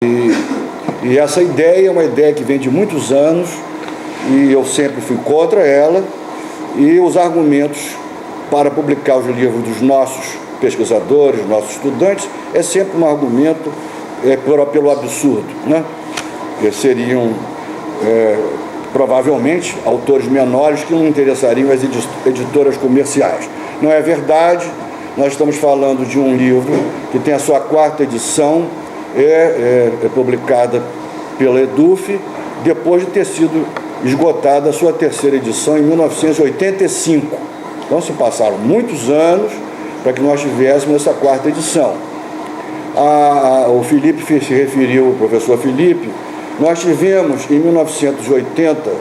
E essa ideia é uma ideia que vem de muitos anos e eu sempre fui contra ela, e os argumentos para publicar os livros dos nossos pesquisadores, nossos estudantes, é sempre um argumento pelo absurdo, né? Que seriam provavelmente autores menores que não interessariam as editoras comerciais. Não é verdade. Nós estamos falando de um livro que tem a sua 4ª edição, publicada pela EDUF, depois de ter sido esgotada a sua 3ª edição em 1985. Então se passaram muitos anos para que nós tivéssemos essa 4ª edição. O Felipe se referiu, o professor Felipe, nós tivemos em 1980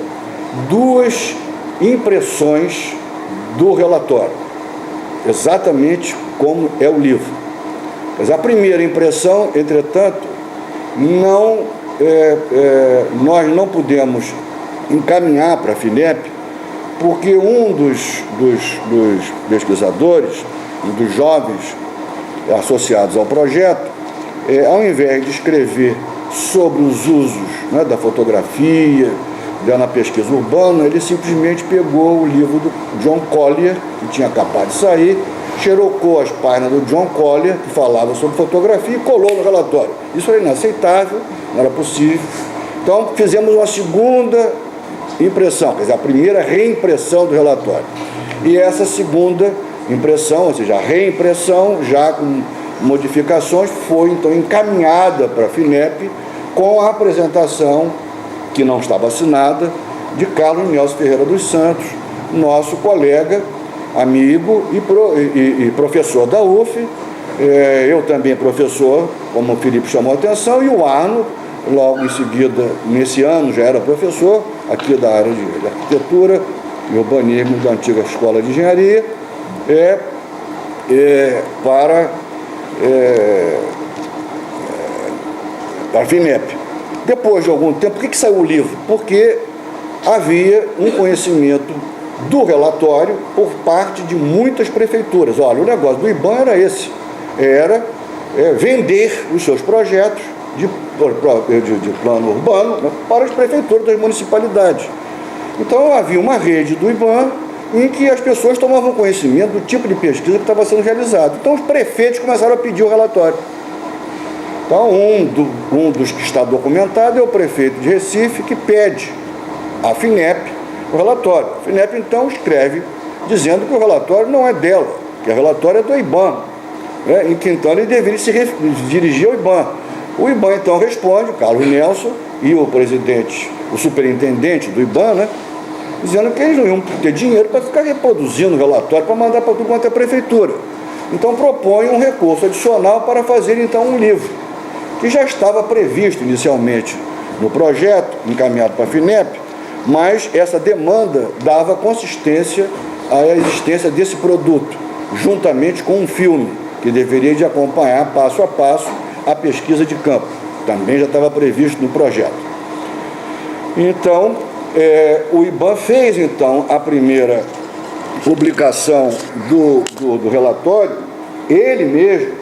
2 impressões do relatório, exatamente como é o livro. Mas a primeira impressão, entretanto, nós não pudemos encaminhar para a FINEP, porque um dos pesquisadores, um dos jovens associados ao projeto, ao invés de escrever sobre os usos, né, da fotografia, na pesquisa urbana, ele simplesmente pegou o livro do John Collier, que tinha acabado de sair, xerocou as páginas do John Collier, que falava sobre fotografia, e colou no relatório. Isso era inaceitável, não era possível. Então, fizemos uma segunda impressão, quer dizer, a primeira reimpressão do relatório. E essa segunda impressão, ou seja, a reimpressão, já com modificações, foi então encaminhada para a FINEP com a apresentação, que não estava assinada, de Carlos Nelson Ferreira dos Santos, nosso colega, amigo e professor da UF, eu também professor, como o Felipe chamou a atenção, e o Arno, logo em seguida, nesse ano, já era professor, aqui da área de arquitetura e urbanismo da antiga Escola de Engenharia, para a FINEP. Depois de algum tempo, por que saiu o livro? Porque havia um conhecimento do relatório por parte de muitas prefeituras. Olha, o negócio do IBAN era esse, vender os seus projetos de plano urbano, né, para as prefeituras das municipalidades. Então havia uma rede do IBAN em que as pessoas tomavam conhecimento do tipo de pesquisa que estava sendo realizado. Então os prefeitos começaram a pedir o relatório. Então um dos que está documentado é o prefeito de Recife, que pede à FINEP o relatório. A FINEP então escreve dizendo que o relatório não é dela, que o relatório é do IBAN, né, em que então ele deveria se dirigir ao IBAN. O IBAN então responde, Carlos Nelson e o presidente, o superintendente do IBAN, né, dizendo que eles não iam ter dinheiro para ficar reproduzindo o relatório, para mandar para tudo quanto é prefeitura. Então propõe um recurso adicional para fazer então um livro, que já estava previsto inicialmente no projeto, encaminhado para a FINEP, mas essa demanda dava consistência à existência desse produto, juntamente com um filme, que deveria de acompanhar passo a passo a pesquisa de campo. Também já estava previsto no projeto. Então, o IBAN fez então a primeira publicação do relatório, ele mesmo,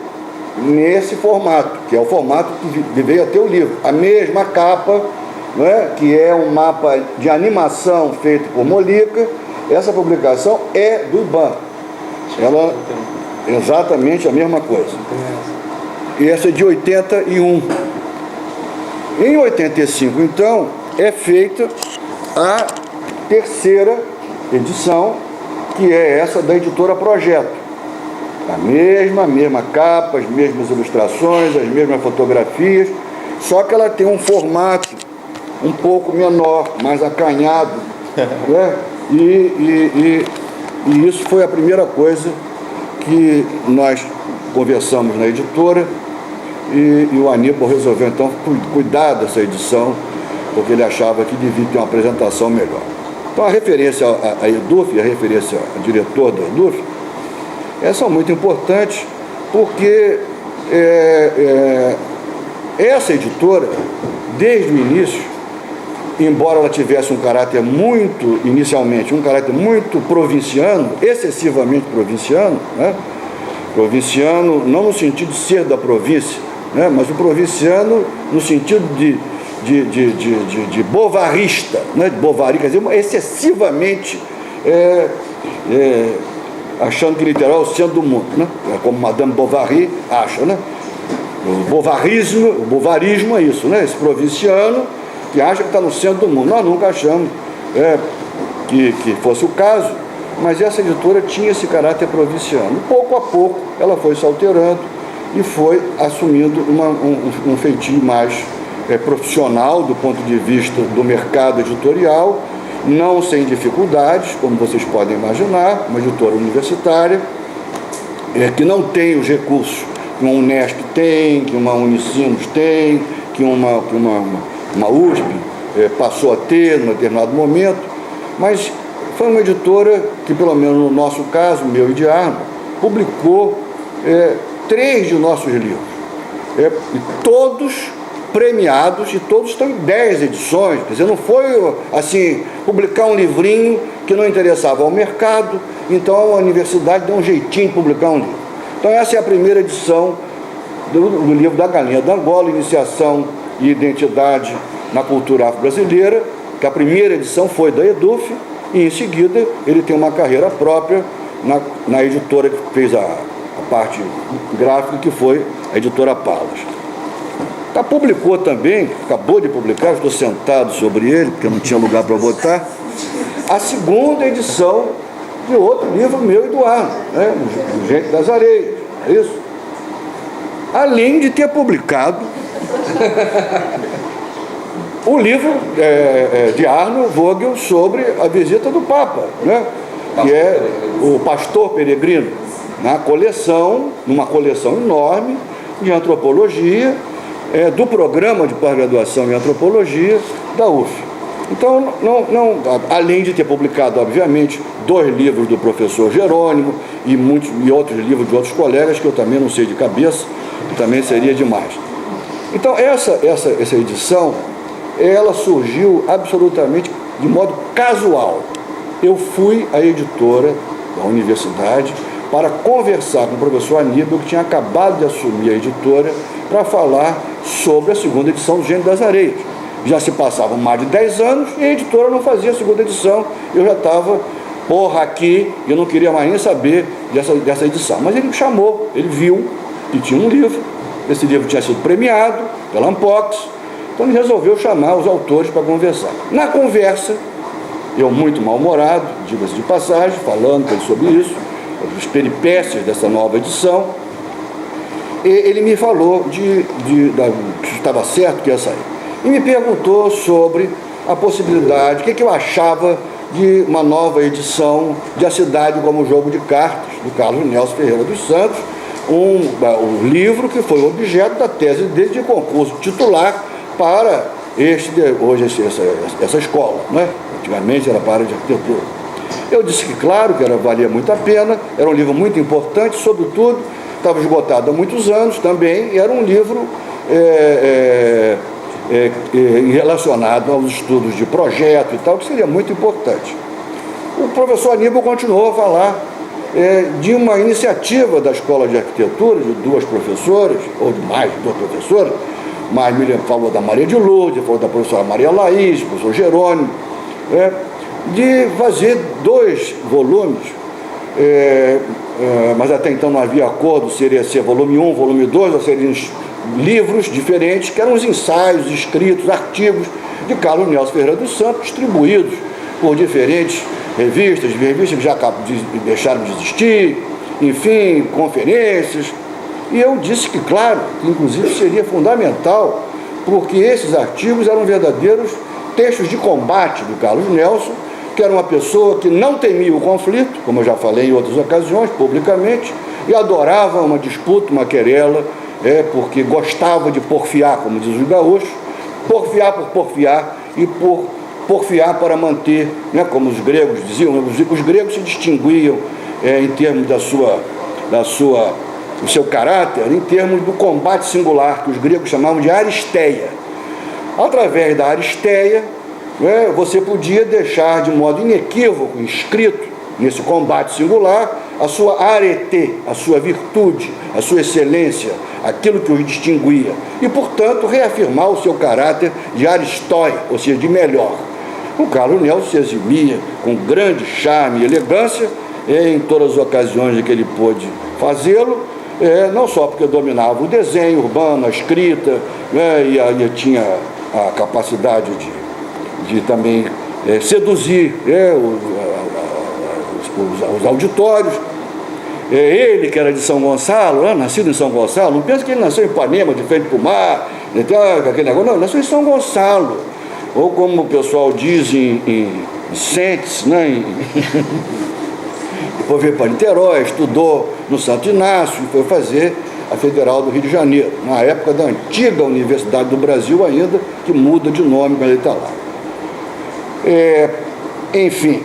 nesse formato, que é o formato que deveria ter o livro. A mesma capa, né, que é um mapa de animação feito por Molica. Essa publicação é do IBAN. Ela é exatamente a mesma coisa. E essa é de 81. Em 85, então, é feita a 3ª edição, que é essa da editora Projeto. A mesma capa, as mesmas ilustrações, as mesmas fotografias, só que ela tem um formato um pouco menor, mais acanhado, né? E isso foi a primeira coisa que nós conversamos na editora, e o Aníbal resolveu então cuidar dessa edição, porque ele achava que devia ter uma apresentação melhor. Então a referência à EDUF, a referência ao diretor da EDUF, essas são muito importantes, porque essa editora, desde o início, embora ela tivesse inicialmente um caráter muito provinciano, excessivamente provinciano, né? Provinciano não no sentido de ser da província, né? Mas o provinciano no sentido de bovarista, né? De bovaria, quer dizer, excessivamente achando que literal é o centro do mundo, né? Como Madame Bovary acha, né? O bovarismo é isso, né? Esse provinciano que acha que está no centro do mundo. Nós nunca achamos que fosse o caso, mas essa editora tinha esse caráter provinciano. Pouco a pouco ela foi se alterando e foi assumindo um feitio mais profissional do ponto de vista do mercado editorial, não sem dificuldades, como vocês podem imaginar, uma editora universitária que não tem os recursos que uma Unesp tem, que uma Unicinos tem, que uma USP passou a ter num determinado momento, mas foi uma editora que, pelo menos no nosso caso, meu e de Arno, publicou 3 de nossos livros, e todos premiados, e todos estão em 10 edições, quer dizer, não foi assim, publicar um livrinho que não interessava ao mercado, então a universidade deu um jeitinho de publicar um livro. Então essa é a primeira edição do livro da Galinha d'Angola, Iniciação e Identidade na Cultura Afro-Brasileira, que a primeira edição foi da EDUF, e em seguida ele tem uma carreira própria na editora que fez a parte gráfica, que foi a editora Palas. Publicou também, acabou de publicar, estou sentado sobre ele, porque não tinha lugar para botar, a segunda edição de outro livro meu e do Arno, né? Gente das Areias, é isso? Além de ter publicado o livro de Arno Vogel sobre a visita do Papa, né? Que é o Pastor Peregrino, numa coleção enorme de antropologia, do programa de pós-graduação em antropologia da UF. Então, além de ter publicado, obviamente, 2 livros do professor Jerônimo e outros livros de outros colegas, que eu também não sei de cabeça, que também seria demais. Então, essa edição, ela surgiu absolutamente de modo casual. Eu fui à editora da universidade para conversar com o professor Aníbal, que tinha acabado de assumir a editora, para falar sobre a segunda edição do Gênio das Areias. Já se passavam mais de 10 anos e a editora não fazia a segunda edição. Eu já estava, aqui, e eu não queria mais nem saber dessa edição. Mas ele me chamou, ele viu que tinha um livro, esse livro tinha sido premiado pela Ampox, então ele resolveu chamar os autores para conversar. Na conversa, eu muito mal-humorado, diga-se de passagem, falando com ele sobre isso, as peripécias dessa nova edição, ele me falou que estava certo que ia sair. E me perguntou sobre a possibilidade, o que eu achava de uma nova edição de A Cidade como Jogo de Cartas, do Carlos Nelson Ferreira dos Santos, um livro que foi objeto da tese dele de concurso titular para essa escola, né? Antigamente era para a área de arquitetura. Eu disse que, claro, que valia muito a pena, era um livro muito importante, sobretudo, estava esgotado há muitos anos também, e era um livro relacionado aos estudos de projeto e tal, que seria muito importante. O professor Aníbal continuou a falar de uma iniciativa da Escola de Arquitetura, de 2 professoras, ou de mais de 2 professoras, mas me falou da Maria de Lourdes, falou da professora Maria Laís, do professor Jerônimo, de fazer 2 volumes, mas até então não havia acordo se iria ser volume 1, volume 2, ou seriam livros diferentes, que eram os ensaios, escritos, artigos de Carlos Nelson Ferreira dos Santos, distribuídos por diferentes revistas que já deixaram de existir, enfim, conferências. E eu disse que, claro, que inclusive seria fundamental, porque esses artigos eram verdadeiros textos de combate do Carlos Nelson, que era uma pessoa que não temia o conflito, como eu já falei em outras ocasiões, publicamente, e adorava uma disputa, uma querela, porque gostava de porfiar, como diz os gaúchos, porfiar por porfiar e porfiar para manter, né, como os gregos diziam, os gregos se distinguiam em termos do seu caráter, em termos do combate singular, que os gregos chamavam de aristeia. Através da aristeia, você podia deixar de modo inequívoco, inscrito nesse combate singular, a sua arete, a sua virtude, a sua excelência, aquilo que os distinguia, e, portanto, reafirmar o seu caráter de aristói, ou seja, de melhor. O Carlos Nelson se eximia com grande charme e elegância em todas as ocasiões em que ele pôde fazê-lo, não só porque dominava o desenho urbano, a escrita, e tinha a capacidade de também seduzir os auditórios. Ele, que era de São Gonçalo, nascido em São Gonçalo, não pensa que ele nasceu em Ipanema, de frente para o mar, aquele negócio, não, ele nasceu em São Gonçalo, ou como o pessoal diz em Sentes, né? Depois veio para Niterói, estudou no Santo Inácio e foi fazer a Federal do Rio de Janeiro, na época da antiga Universidade do Brasil ainda, que muda de nome quando ele está lá. Enfim,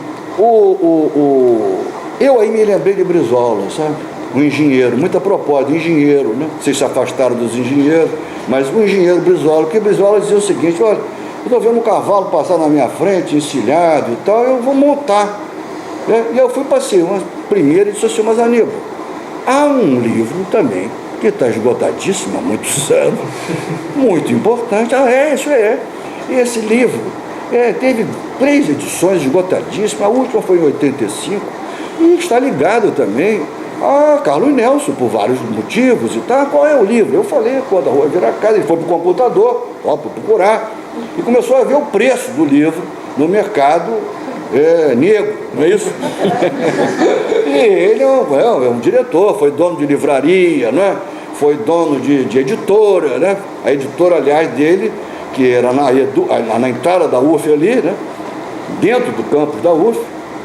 eu aí me lembrei de Brizola, sabe? Um engenheiro, muita propósito, engenheiro, né? Vocês se afastaram dos engenheiros, mas o engenheiro Brizola, porque Brizola dizia o seguinte: olha, eu estou vendo um cavalo passar na minha frente, encilhado e tal, eu vou montar. E eu fui passei uma primeira e disse assim: mas Aníbal, há um livro também que está esgotadíssimo há muitos anos, muito importante. Isso é. E esse livro teve 3 edições esgotadíssimas, a última foi em 85, e está ligado também a Carlos Nelson, por vários motivos e tal. Qual é o livro? Eu falei, quando a rua virar casa, ele foi para o computador, para procurar, e começou a ver o preço do livro no mercado negro, não é isso? E ele é um diretor, foi dono de livraria, né? Foi dono de editora, né? A editora, aliás, dele, que era na entrada da UF ali, né? Dentro do campus da UF,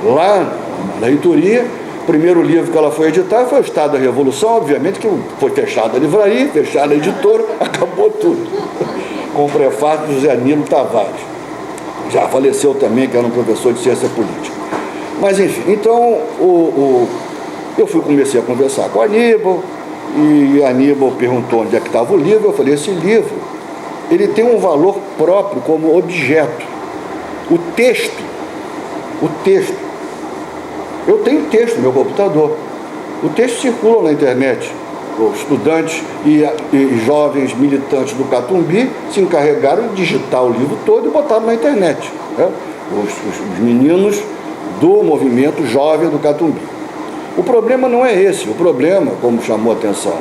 lá na reitoria. O primeiro livro que ela foi editar foi o Estado da Revolução, obviamente que foi fechada a livraria, fechada a editora, acabou tudo. Com o prefácio de José Nilo Tavares. Já faleceu também, que era um professor de ciência política. Mas, enfim, então, eu comecei a conversar com o Aníbal, e Aníbal perguntou onde é que estava o livro. Eu falei: esse livro, ele tem um valor próprio como objeto. O texto, eu tenho texto no meu computador, o texto circula na internet. Os estudantes e jovens militantes do Catumbi se encarregaram de digitar o livro todo e botaram na internet, né? Os meninos do movimento jovem do Catumbi. O problema não é esse. O problema, como chamou a atenção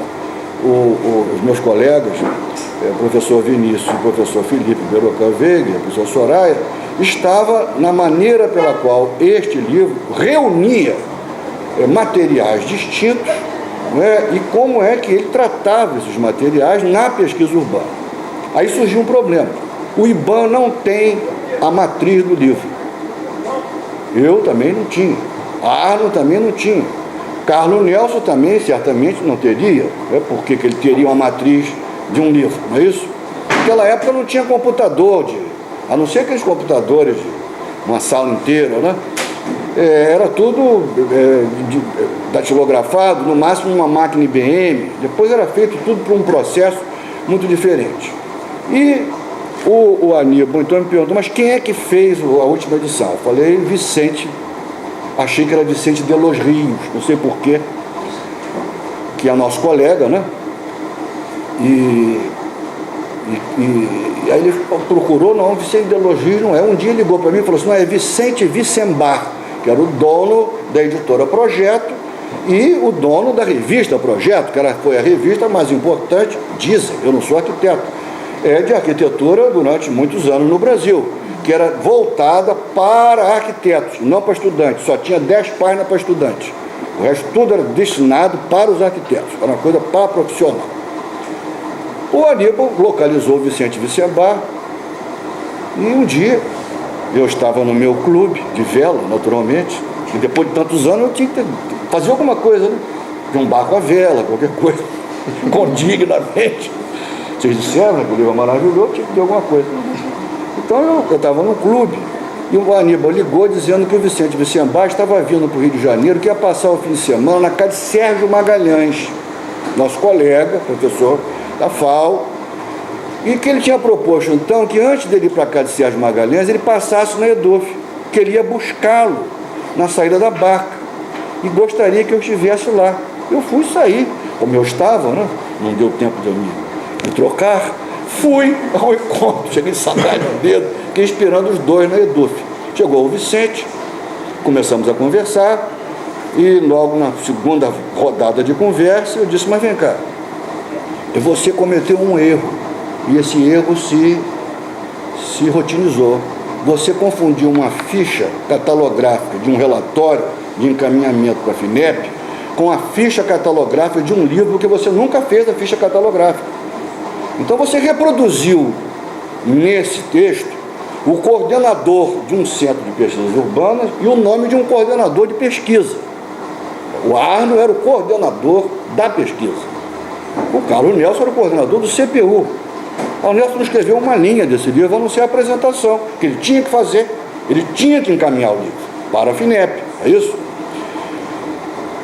os meus colegas, o professor Vinícius e o professor Felipe Berocan Veiga, o professor Soraya, estava na maneira pela qual este livro reunia materiais distintos, e como é que ele tratava esses materiais na pesquisa urbana. Aí surgiu um problema. O IBAN não tem a matriz do livro. Eu também não tinha. A Arno também não tinha. Carlos Nelson também certamente não teria. Porque que ele teria uma matriz de um livro, não é isso? Naquela época não tinha computador, a não ser aqueles computadores de uma sala inteira, né? Era tudo datilografado, no máximo numa máquina IBM. Depois era feito tudo por um processo muito diferente. E o Aníbal então me perguntou: mas quem é que fez a última edição? Eu falei: Vicente. Achei que era Vicente de Los Rios, não sei porquê, que é nosso colega, né? E aí ele procurou: não, Vicente de Los Rios não é. Um dia ele ligou para mim e falou assim: não, é Vicente Vicembar, que era o dono da editora Projeto e o dono da revista Projeto, que foi a revista mais importante, dizem, eu não sou arquiteto, de arquitetura durante muitos anos no Brasil, que era voltada para arquitetos, não para estudantes. Só tinha 10 páginas para estudantes. O resto tudo era destinado para os arquitetos, era uma coisa para profissional. O Aníbal localizou o Vicente Vicembar e um dia eu estava no meu clube de vela, naturalmente, e depois de tantos anos eu tinha que fazer alguma coisa, né? De um barco à vela, qualquer coisa, condignamente. Vocês disseram, né, que o livro é maravilhoso, tinha que ter alguma coisa. Então eu estava no clube e o Aníbal ligou dizendo que o Vicente Vicembar estava vindo para o Rio de Janeiro, que ia passar o fim de semana na casa de Sérgio Magalhães, nosso colega, professor da FAO, e que ele tinha proposto então que antes dele ir para a casa de Sérgio Magalhães, ele passasse na EDOF, que ele ia buscá-lo na saída da barca. e gostaria que eu estivesse lá. Eu fui sair, como eu estava, né? Não deu tempo de eu me trocar, fui ao encontro, cheguei sandália no dedo, fiquei esperando os dois na Eduf. Chegou o Vicente, começamos a conversar, e logo na segunda rodada de conversa, eu disse, mas vem cá, você cometeu um erro, e esse erro se rotinizou. Você confundiu uma ficha catalográfica de um relatório de encaminhamento para a FINEP com a ficha catalográfica de um livro que você nunca fez a ficha catalográfica. Então você reproduziu nesse texto o coordenador de um centro de pesquisas urbanas e o nome de um coordenador de pesquisa. O Arno era o coordenador da pesquisa. O Carlos Nelson era o coordenador do CPU. O Nelson escreveu uma linha desse livro, a não ser a apresentação, que ele tinha que fazer, ele tinha que encaminhar o livro para a FINEP, é isso?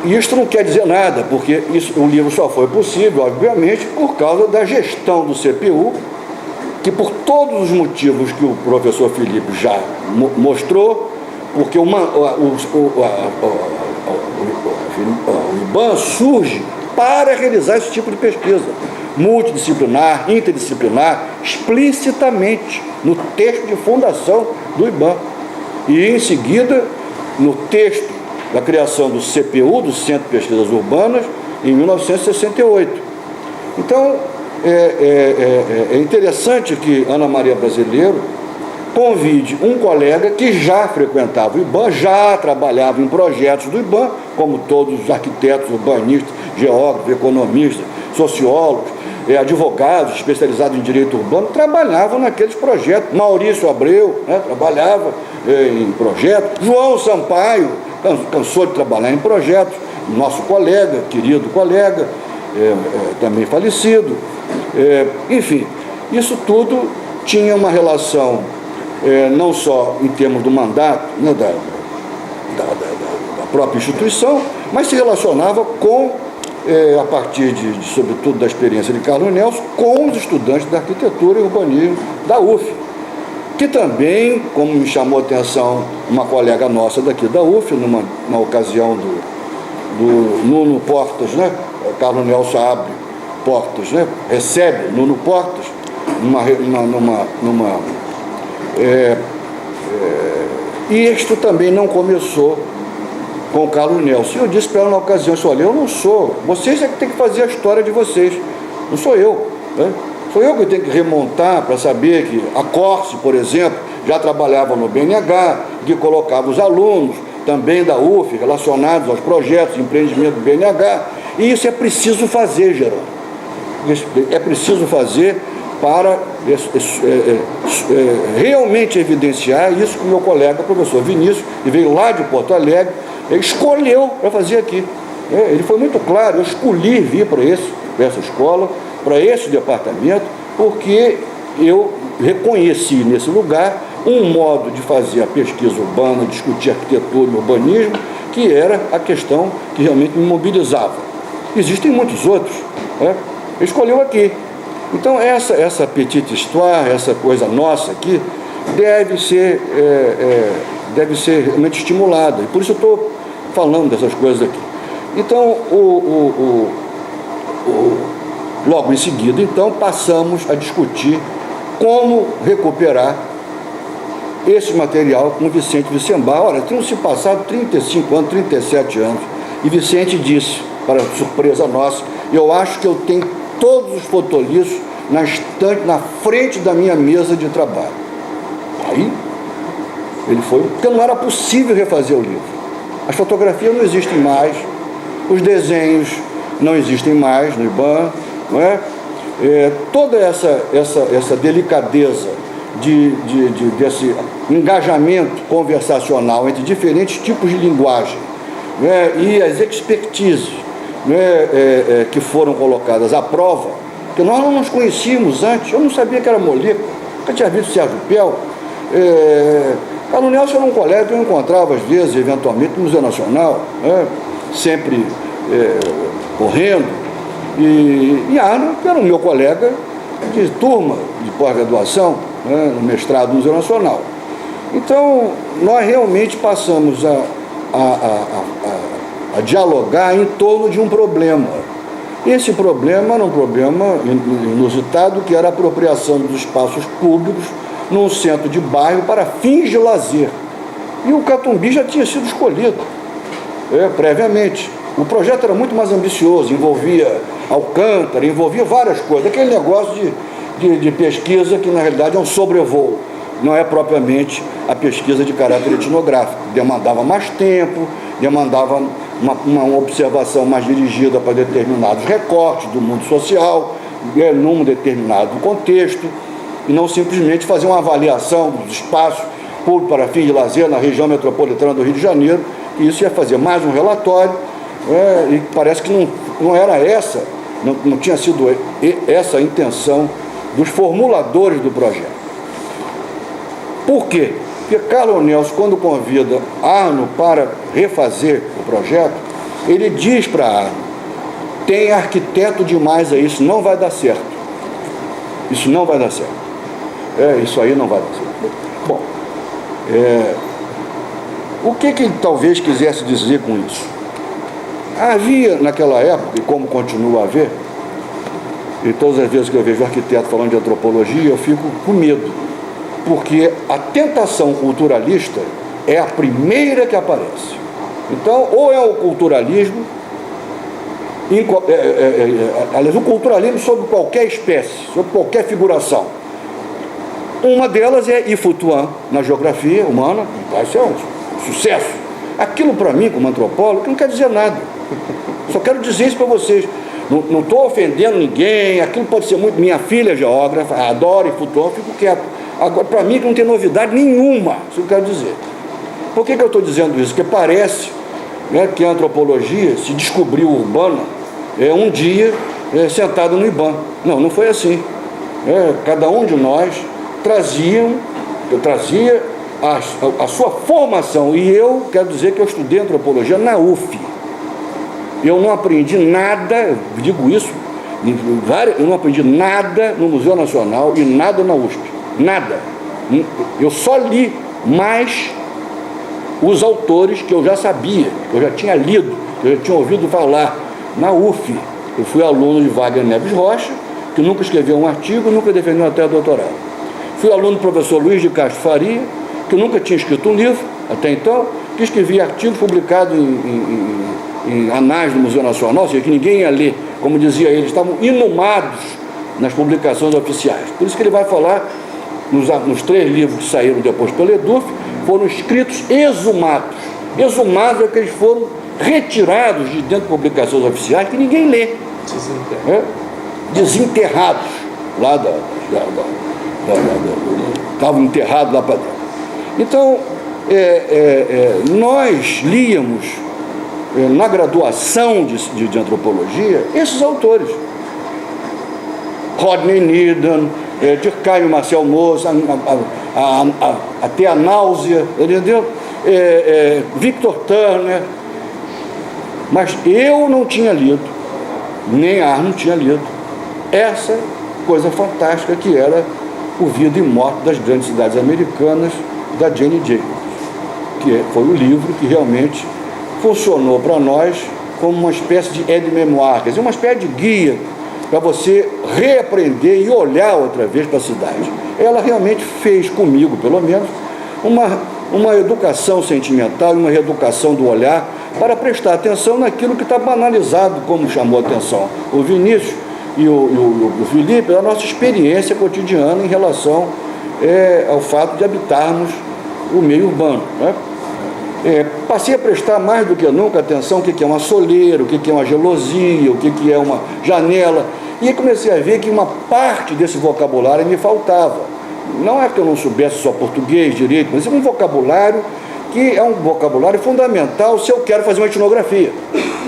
E isso não quer dizer nada, porque o livro só foi possível, obviamente, por causa da gestão do CPU, que por todos os motivos que o professor Felipe já mostrou, porque o IBAN surge para realizar esse tipo de pesquisa, multidisciplinar, interdisciplinar, explicitamente no texto de fundação do IBAN. E em seguida, no texto da criação do CPU, do Centro de Pesquisas Urbanas, em 1968. Então, é interessante que Ana Maria Brasileiro convide um colega que já frequentava o IBAN, já trabalhava em projetos do IBAN, como todos os arquitetos, urbanistas, geógrafos, economistas, sociólogos, advogados especializados em direito urbano, trabalhavam naqueles projetos. Maurício Abreu, né, trabalhava em projetos. João Sampaio cansou de trabalhar em projetos. Nosso colega, querido colega, também falecido. Enfim, isso tudo tinha uma relação não só em termos do mandato, né, da própria instituição, mas se relacionava com, a partir sobretudo da experiência de Carlos Nelson, com os estudantes da arquitetura e urbanismo da UF, que também, como me chamou a atenção uma colega nossa daqui da UF, numa ocasião do Nuno Portas, né? Carlos Nelson abre portas, né? Recebe Nuno Portas e isto também não começou com o Carlos Nelson. Eu disse para ela na ocasião, olha, eu não sou, vocês é que tem que fazer a história de vocês, não sou eu, né? Sou eu que tenho que remontar para saber que a Corse, por exemplo, já trabalhava no BNH, que colocava os alunos também da UF relacionados aos projetos de empreendimento do BNH, e isso é preciso fazer, Geraldo. É preciso fazer para realmente evidenciar isso que o meu colega, o professor Vinícius, que veio lá de Porto Alegre, escolheu para fazer aqui. Ele foi muito claro, eu escolhi vir para essa escola, para esse departamento, porque eu reconheci nesse lugar um modo de fazer a pesquisa urbana, discutir arquitetura e urbanismo, que era a questão que realmente me mobilizava. Existem muitos outros, né? Ele escolheu aqui. Então essa petite histoire, essa coisa nossa aqui, deve ser realmente estimulada, e por isso eu estou falando dessas coisas aqui. Então, logo em seguida, então, passamos a discutir como recuperar esse material com o Vicente Vicembar. Olha, tinham se passado 35 anos, 37 anos, e Vicente disse, para surpresa nossa, eu acho que eu tenho todos os fotoliços na estante, na frente da minha mesa de trabalho. Aí, ele foi, porque não era possível refazer o livro. As fotografias não existem mais, os desenhos não existem mais no IBAN, não é? Toda essa delicadeza desse engajamento conversacional entre diferentes tipos de linguagem, não é? E as expertises, não é? Que foram colocadas à prova, porque nós não nos conhecíamos antes, eu não sabia que era Molícar, nunca tinha visto Sérgio Pel. Carlos Nelson era um colega que eu encontrava às vezes, eventualmente, no Museu Nacional, né? Sempre correndo, e Arno, que era o meu colega de turma de pós-graduação, né? No mestrado no Museu Nacional. Então, nós realmente passamos a a dialogar em torno de um problema. Esse problema era um problema inusitado, que era a apropriação dos espaços públicos num centro de bairro para fins de lazer. E o Catumbi já tinha sido escolhido previamente. O projeto era muito mais ambicioso, envolvia Alcântara, envolvia várias coisas. Aquele negócio de pesquisa que, na realidade, é um sobrevoo, não é propriamente a pesquisa de caráter etnográfico. Demandava mais tempo, demandava uma observação mais dirigida para determinados recortes do mundo social, num determinado contexto, e não simplesmente fazer uma avaliação dos espaços públicos para fins de lazer na região metropolitana do Rio de Janeiro. E isso ia fazer mais um relatório, e parece que não era essa, não tinha sido essa a intenção dos formuladores do projeto. Por quê? Porque Carlos Nelson, quando convida Arno para refazer o projeto, ele diz para Arno: tem arquiteto demais aí, isso não vai dar certo. Isso não vai dar certo. Isso aí não vai dar certo. Bom, o que ele talvez quisesse dizer com isso? Havia naquela época, e como continua a haver, e todas as vezes que eu vejo arquiteto falando de antropologia, eu fico com medo, porque a tentação culturalista é a primeira que aparece. Então, ou é o culturalismo, aliás, o culturalismo sobre qualquer espécie, sobre qualquer figuração. Uma delas é Ifutuan, na geografia humana, vai ser um sucesso. Aquilo, para mim, como antropólogo, não quer dizer nada. Só quero dizer isso para vocês. Não estou ofendendo ninguém, aquilo pode ser muito... Minha filha é geógrafa, adora Ifutuan, fico quieto. Agora, para mim, que não tem novidade nenhuma, isso eu quero dizer. Por que eu estou dizendo isso? Porque parece que a antropologia se descobriu urbana um dia sentado no IBAM. Não foi assim. Cada um de nós eu trazia a sua formação, e eu quero dizer que eu estudei antropologia na UF. Eu não aprendi nada, eu digo isso, eu não aprendi nada no Museu Nacional e nada na USP. Nada. Eu só li mais os autores que eu já sabia, que eu já tinha lido, que eu já tinha ouvido falar na UF. Eu fui aluno de Wagner Neves Rocha, que nunca escreveu um artigo, nunca defendeu até doutorado. Fui aluno do professor Luiz de Castro Faria, que nunca tinha escrito um livro, até então, que escrevia artigos publicados em anais do Museu Nacional, ou seja, que ninguém ia ler. Como dizia ele, estavam inumados nas publicações oficiais. Por isso que ele vai falar, nos 3 livros que saíram depois pelo EDUF, foram escritos exumados. Exumados é que eles foram retirados de dentro de publicações oficiais, que ninguém lê. Desenterrados lá estavam enterrados lá para dentro. Então, nós líamos na graduação de antropologia esses autores. Rodney Needham, Durkheim, Marcel Mauss, até a náusea, entendeu? Victor Turner. Mas eu não tinha lido, nem Arno tinha lido, essa coisa fantástica que era O Vida e Morte das Grandes Cidades Americanas, da Jane Jacobs, que foi o livro que realmente funcionou para nós como uma espécie de aide-mémoire, quer dizer, uma espécie de guia para você reaprender e olhar outra vez para a cidade. Ela realmente fez comigo, pelo menos, uma educação sentimental e uma reeducação do olhar para prestar atenção naquilo que está banalizado, como chamou a atenção o Vinícius e o Felipe, da nossa experiência cotidiana em relação ao fato de habitarmos o meio urbano, né? Passei a prestar mais do que nunca atenção o que é uma soleira, o que é uma gelosia, o que é uma janela, e comecei a ver que uma parte desse vocabulário me faltava. Não é que eu não soubesse só português direito, mas é um vocabulário que é um vocabulário fundamental se eu quero fazer uma etnografia.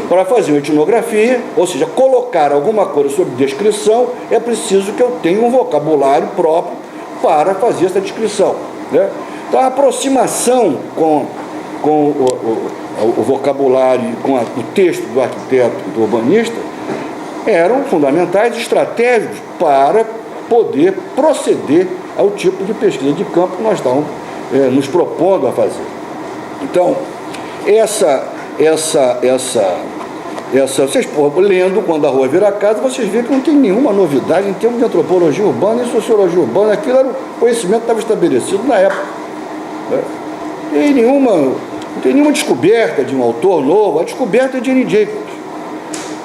Para fazer uma etnografia, ou seja, colocar alguma coisa sobre descrição, é preciso que eu tenha um vocabulário próprio para fazer essa descrição, né? Então, a aproximação com o vocabulário, com o texto do arquiteto e do urbanista, eram fundamentais, estratégicos para poder proceder ao tipo de pesquisa de campo que nós estamos nos propondo a fazer. Então, vocês, lendo Quando a Rua Vira Casa, vocês veem que não tem nenhuma novidade em termos de antropologia urbana e sociologia urbana. Aquilo era o conhecimento que estava estabelecido na época. Né? Não tem nenhuma descoberta de um autor novo. A descoberta é de Jane Jacobs.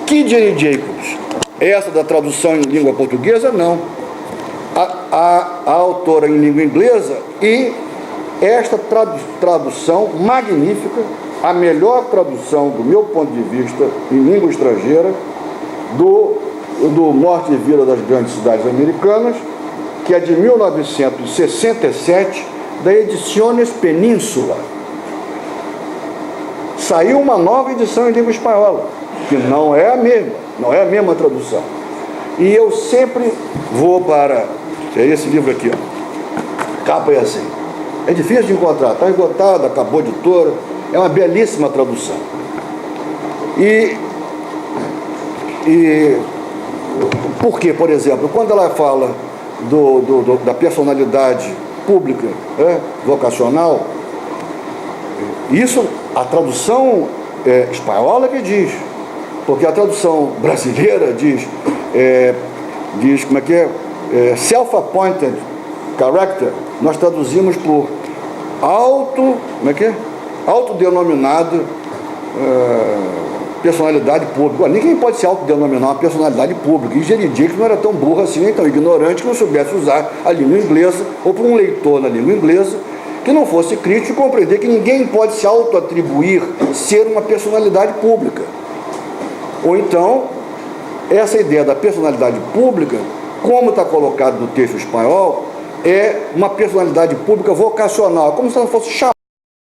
Que Jane Jacobs? Essa da tradução em língua portuguesa? Não. A autora em língua inglesa e esta tradução magnífica, a melhor tradução, do meu ponto de vista, em língua estrangeira, do Morte e Vida das Grandes Cidades Americanas, que é de 1967, da Ediciones Península. Saiu uma nova edição em língua espanhola, que não é a mesma tradução. E eu sempre vou para... É esse livro aqui, ó. Capa é assim. É difícil de encontrar, está esgotado, acabou de editora. É uma belíssima tradução. E por quê? Por exemplo, quando ela fala da personalidade pública, vocacional, isso a tradução espanhola que diz, porque a tradução brasileira diz como é que é? Self-appointed character, nós traduzimos por autodenominado personalidade pública. Ninguém pode se autodenominar uma personalidade pública. E Jane Jacobs não era tão burro assim, nem tão ignorante, que não soubesse usar a língua inglesa, ou para um leitor na língua inglesa, que não fosse crítico e compreender que ninguém pode se autoatribuir ser uma personalidade pública. Ou então, essa ideia da personalidade pública, como está colocado no texto espanhol, é uma personalidade pública vocacional, como se ela fosse chamada